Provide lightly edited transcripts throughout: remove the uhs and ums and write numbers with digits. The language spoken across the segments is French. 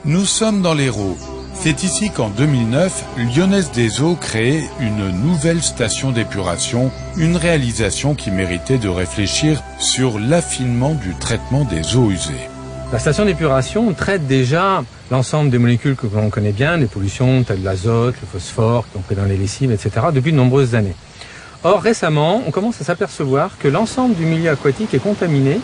Nous sommes dans l'Hérault. C'est ici qu'en 2009, Lyonnaise des Eaux crée une nouvelle station d'épuration, une réalisation qui méritait de réfléchir sur l'affinement du traitement des eaux usées. La station d'épuration traite déjà l'ensemble des molécules que l'on connaît bien, les pollutions telles que l'azote, le phosphore, qui ont pris dans les lessives, etc., depuis de nombreuses années. Or, récemment, on commence à s'apercevoir que l'ensemble du milieu aquatique est contaminé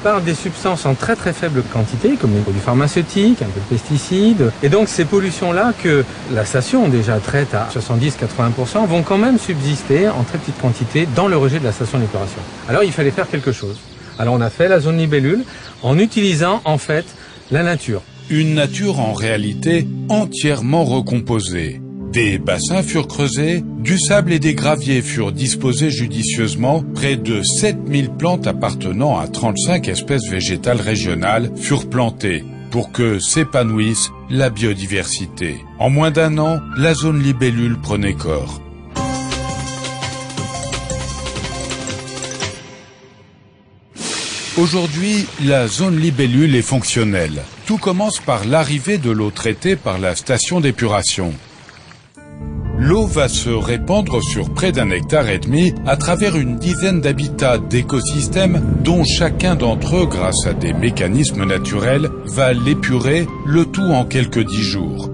par des substances en très très faible quantité, comme les produits pharmaceutiques, un peu de pesticides. Et donc ces pollutions-là, que la station déjà traite à 70-80%, vont quand même subsister en très petite quantité dans le rejet de la station d'épuration. Alors il fallait faire quelque chose. Alors on a fait la zone libellule en utilisant en fait la nature. Une nature en réalité entièrement recomposée. Des bassins furent creusés, du sable et des graviers furent disposés judicieusement, près de 7000 plantes appartenant à 35 espèces végétales régionales furent plantées pour que s'épanouisse la biodiversité. En moins d'un an, la zone libellule prenait corps. Aujourd'hui, la zone libellule est fonctionnelle. Tout commence par l'arrivée de l'eau traitée par la station d'épuration. L'eau va se répandre sur près d'1,5 hectare à travers une dizaine d'habitats d'écosystèmes dont chacun d'entre eux, grâce à des mécanismes naturels, va l'épurer, le tout en quelques 10 jours.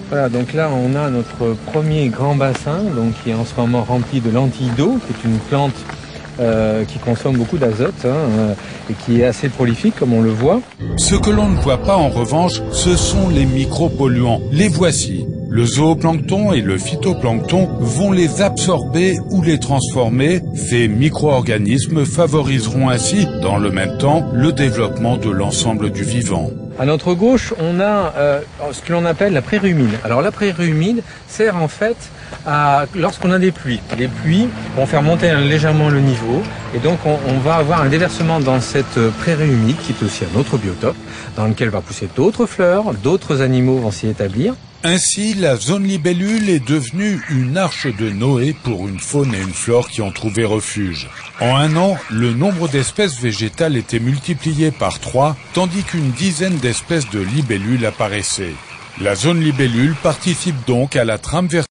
Voilà, donc là on a notre premier grand bassin, donc qui est en ce moment rempli de lentilles d'eau, qui est une plante qui consomme beaucoup d'azote et qui est assez prolifique comme on le voit. Ce que l'on ne voit pas en revanche, ce sont les micropolluants. Les voici. Le zooplancton et le phytoplancton vont les absorber ou les transformer. Ces micro-organismes favoriseront ainsi, dans le même temps, le développement de l'ensemble du vivant. À notre gauche, on a ce que l'on appelle la prairie humide. Alors la prairie humide sert en fait à, lorsqu'on a des pluies. Les pluies vont faire monter légèrement le niveau et donc on va avoir un déversement dans cette prairie humide qui est aussi un autre biotope dans lequel va pousser d'autres fleurs, d'autres animaux vont s'y établir. Ainsi, la zone libellule est devenue une arche de Noé pour une faune et une flore qui ont trouvé refuge. En un an, le nombre d'espèces végétales était multiplié par 3, tandis qu'une dizaine d'espèces de libellules apparaissaient. La zone libellule participe donc à la trame verticale